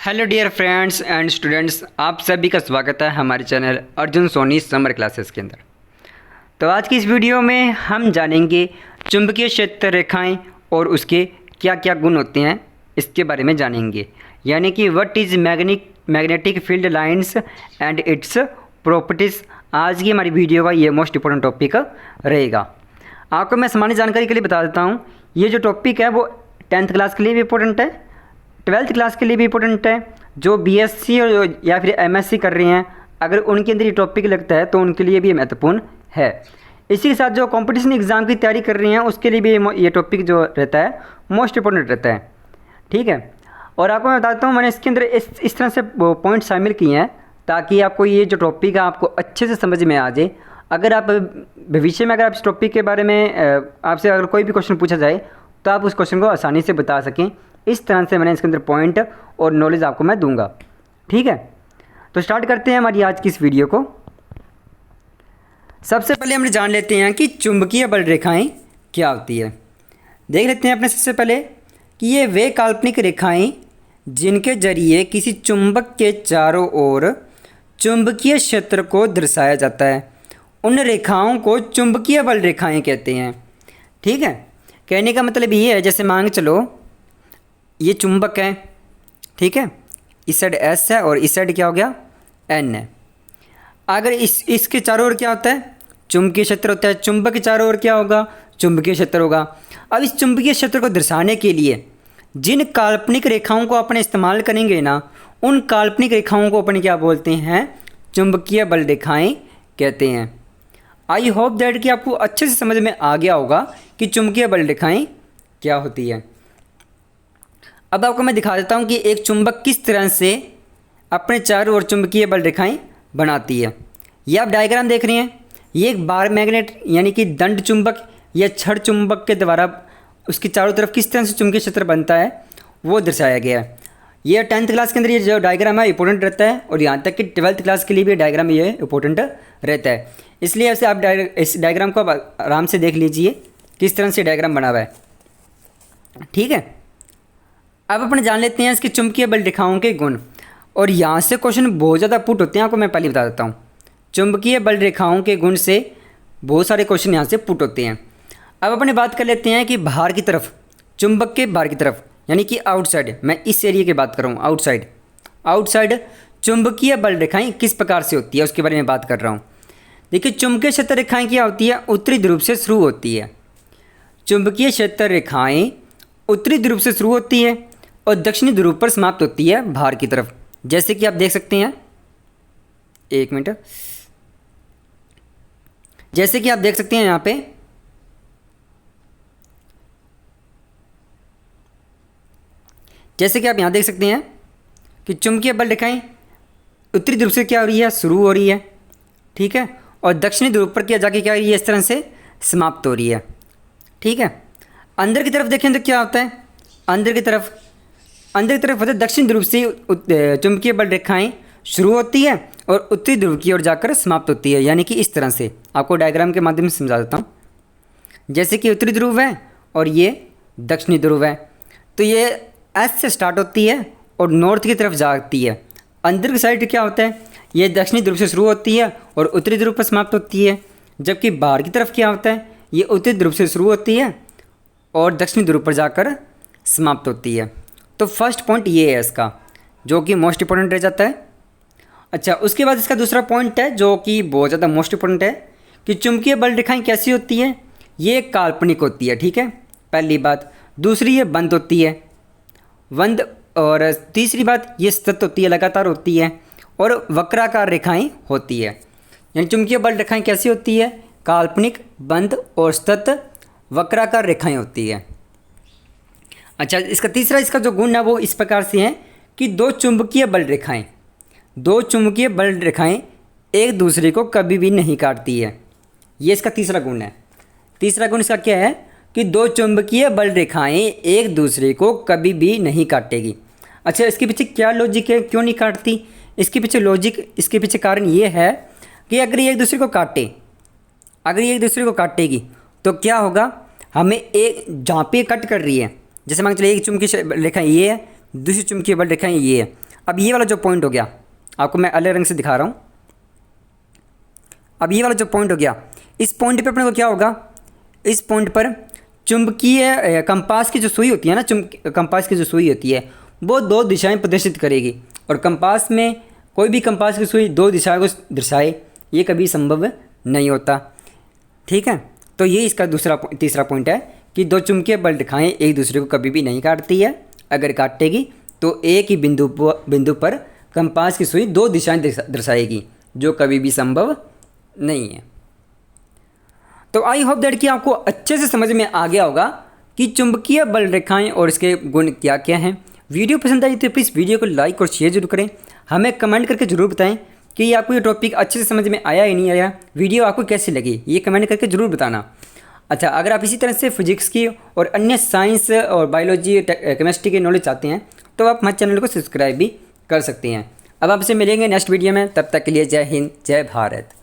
Hello dear friends and students, आप सभी का स्वागत है हमारे चैनल अर्जुन सोनी समर क्लासेस के अंदर। तो आज की इस वीडियो में हम जानेंगे चुंबकीय क्षेत्र रेखाएं और उसके क्या क्या गुण होते हैं, इसके बारे में जानेंगे। यानी कि what is magnetic field lines and it's properties. आज की हमारी वीडियो का ये मोस्ट इंपॉर्टेंट टॉपिक रहेगा। आपको मैं सामान्य जानकारी के लिए बता देता हूँ, ये जो टॉपिक है वो 10th क्लास के लिए भी इंपॉर्टेंट है, 12th क्लास के लिए भी इंपॉर्टेंट है। जो बीएससी और या फिर एमएससी कर रहे हैं, अगर उनके अंदर ये टॉपिक लगता है तो उनके लिए भी महत्वपूर्ण है। इसी के साथ जो कंपटीशन एग्ज़ाम की तैयारी कर रही हैं उसके लिए भी ये टॉपिक जो रहता है मोस्ट इंपॉर्टेंट रहता है। ठीक है, और आपको मैं बताता हूँ, मैंने इसके अंदर इस तरह से पॉइंट शामिल किए हैं ताकि आपको ये जो टॉपिक है आपको अच्छे से समझ में आ जाए। अगर आप भविष्य में अगर आप इस टॉपिक के बारे में आपसे अगर कोई भी क्वेश्चन पूछा जाए तो आप उस क्वेश्चन को आसानी से बता सकें। इस तरह से मैंने इसके अंदर पॉइंट और नॉलेज आपको मैं दूंगा। ठीक है, तो स्टार्ट करते हैं हमारी आज की इस वीडियो को। सबसे पहले हम जान लेते हैं कि चुंबकीय बल रेखाएं क्या होती है। देख लेते हैं अपने सबसे पहले कि ये वे काल्पनिक रेखाएं जिनके जरिए किसी चुंबक के चारों ओर चुंबकीय क्षेत्र को दर्शाया जाता है, उन रेखाओं को चुंबकीय बल रेखाएं कहते हैं। ठीक है, कहने का मतलब ये है, जैसे मान के चलो ये चुंबक है, ठीक है, इस साइड एस है और इस साइड क्या हो गया एन है। अगर इसके चारों ओर क्या होता है चुंबकीय क्षेत्र होता है, चुंबक के चारों ओर क्या होगा चुंबकीय क्षेत्र होगा। अब इस चुंबकीय क्षेत्र को दर्शाने के लिए जिन काल्पनिक रेखाओं को अपन इस्तेमाल करेंगे ना, उन काल्पनिक रेखाओं को अपन क्या बोलते हैं चुंबकीय बल रेखाएं कहते हैं। आई होप दैट कि आपको अच्छे से समझ में आ गया होगा कि चुंबकीय बल रेखाएं क्या होती है। अब आपको मैं दिखा देता हूँ कि एक चुंबक किस तरह से अपने चारों ओर चुंबकीय बल रेखाएं बनाती है। ये आप डायग्राम देख रहे हैं, ये एक बार मैग्नेट यानी कि दंड चुंबक या छड़ चुंबक के द्वारा उसके चारों तरफ किस तरह से चुंबकीय क्षेत्र बनता है वो दर्शाया गया है। ये 10th क्लास के अंदर ये जो डायग्राम है इंपॉर्टेंट रहता है, और यहाँ तक कि 12th क्लास के लिए भी डायग्राम ये इंपॉर्टेंट रहता है। इसलिए ऐसे आप इस डायग्राम को आराम से देख लीजिए किस तरह से डायग्राम बना हुआ है। ठीक है, अब अपन जान लेते हैं इसके चुंबकीय बल रेखाओं के गुण, और यहाँ से क्वेश्चन बहुत ज़्यादा पुट होते हैं। आपको मैं पहले बता देता हूँ, चुंबकीय बल रेखाओं के गुण से बहुत सारे क्वेश्चन यहाँ से पुट होते हैं। अब अपने बात कर लेते हैं कि बाहर की तरफ, चुंबक के बाहर की तरफ यानी कि आउटसाइड, मैं इस एरिया की बात कर रहा हूँ, आउटसाइड चुंबकीय बल रेखाएँ किस प्रकार से होती है उसके बारे में बात कर रहा हूँ। देखिए, चुंबकीय क्षेत्र रेखाएँ क्या होती है उत्तरी ध्रुव से शुरू होती है। चुंबकीय क्षेत्र रेखाएँ उत्तरी ध्रुव से शुरू होती है और दक्षिणी ध्रुव पर समाप्त होती है बाहर की तरफ। जैसे कि आप देख सकते हैं, एक मिनट, जैसे कि आप देख सकते हैं यहाँ पे जैसे कि आप यहाँ देख सकते हैं कि चुंबकीय बल रेखाएं उत्तरी ध्रुव से क्या हो रही है शुरू हो रही है, ठीक है, और दक्षिणी ध्रुव पर क्या जाके क्या हो रही है इस तरह से समाप्त हो रही है। ठीक है, अंदर की तरफ देखें तो क्या होता है, अंदर की तरफ होता है दक्षिण ध्रुव से चुंबकीय बल रेखाएं शुरू होती है और उत्तरी ध्रुव की ओर जाकर समाप्त होती है। यानी कि इस तरह से आपको डायग्राम के माध्यम से समझा देता हूँ। जैसे कि उत्तरी ध्रुव है और ये दक्षिणी ध्रुव है, तो ये एस से स्टार्ट होती है और नॉर्थ की तरफ जाती है। अंदर की साइड क्या होता है, ये दक्षिणी ध्रुव से शुरू होती है और उत्तरी ध्रुव पर समाप्त होती है। जबकि बाहर की तरफ क्या होता है, ये उत्तरी ध्रुव से शुरू होती है और दक्षिणी ध्रुव पर जाकर समाप्त होती है। तो फर्स्ट पॉइंट ये है इसका, जो कि मोस्ट इंपॉर्टेंट रह जाता है। अच्छा, उसके बाद इसका दूसरा पॉइंट है जो कि बहुत ज़्यादा मोस्ट इंपॉर्टेंट है कि चुंबकीय बल रेखाएं कैसी होती है, ये काल्पनिक होती है। ठीक है, पहली बात। दूसरी ये बंद होती है, बंद, और तीसरी बात ये सतत होती है, लगातार होती है, और वक्राकार रेखाएं होती है। यानी चुंबकीय बल रेखाएं कैसी होती है, काल्पनिक, बंद और सतत वक्राकार रेखाएं होती है। अच्छा, इसका जो गुण है वो इस प्रकार से है कि दो चुंबकीय बल रेखाएं एक दूसरे को कभी भी नहीं काटती है। ये इसका तीसरा गुण है। तीसरा गुण इसका क्या है कि दो चुंबकीय बल रेखाएं एक दूसरे को कभी भी नहीं काटेगी। अच्छा, इसके पीछे क्या लॉजिक है, क्यों नहीं काटती? इसके पीछे कारण ये है कि अगर ये एक दूसरे को काटेगी तो क्या होगा, हमें एक जहाँ पे कट कर रही है, जैसे मान के चलिए एक चुंबकीय रेखा ये है, दूसरी चुंबकीय बल रेखाएं ये है, अब ये वाला जो पॉइंट हो गया, आपको मैं अलग रंग से दिखा रहा हूँ। अब ये वाला जो पॉइंट हो गया, इस पॉइंट पे अपने को क्या होगा, इस पॉइंट पर चुंबकीय कंपास की जो सुई होती है ना, कंपास की जो सुई होती है वो दो दिशाएं प्रदर्शित करेगी। और कंपास में कोई भी कंपास की सुई दो दिशाओं को दर्शाए, ये कभी संभव नहीं होता। ठीक है, तो ये इसका तीसरा पॉइंट है कि दो चुंबकीय बल रेखाएं एक दूसरे को कभी भी नहीं काटती है। अगर काटेगी तो एक ही बिंदु पर कंपास की सुई दो दिशाएं दर्शाएगी, जो कभी भी संभव नहीं है। तो आई होप दैट कि आपको अच्छे से समझ में आ गया होगा कि चुंबकीय बल रेखाएं और इसके गुण क्या क्या हैं। वीडियो पसंद आई तो प्लीज़ वीडियो को लाइक और शेयर जरूर करें। हमें कमेंट करके ज़रूर बताएं कि ये आपको ये टॉपिक अच्छे से समझ में आया या नहीं आया, वीडियो आपको कैसी लगी, ये कमेंट करके ज़रूर बताना। अच्छा, अगर आप इसी तरह से फिजिक्स की और अन्य साइंस और बायोलॉजी केमिस्ट्री की नॉलेज चाहते हैं तो आप हमारे चैनल को सब्सक्राइब भी कर सकते हैं। अब आपसे मिलेंगे नेक्स्ट वीडियो में, तब तक के लिए जय हिंद, जय भारत।